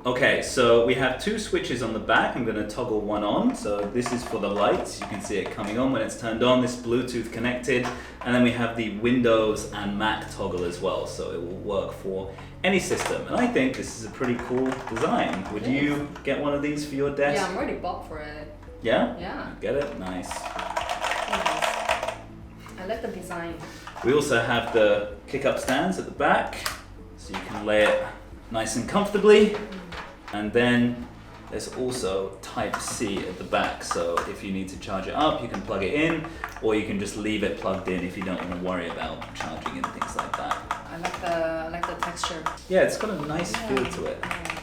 Okay, so we have two switches on the back. I'm going to toggle one on. So this is for the lights. You can see it coming on when it's turned on. This Bluetooth connected. And then we have the Windows and Mac toggle as well. So it will work for any system. And I think this is a pretty cool design. Would you get one of these for your desk? Yeah, I'm already bought for it. Yeah? Yeah. Get it? Nice. I like the design. We also have the kick-up stands at the back. So you can lay it nice and comfortably. And then there's also Type-C at the back, so if you need to charge it up, you can plug it in, or you can just leave it plugged in if you don't want to worry about charging and things like that. I like the texture. Yeah, it's got a nice feel to it. Yeah.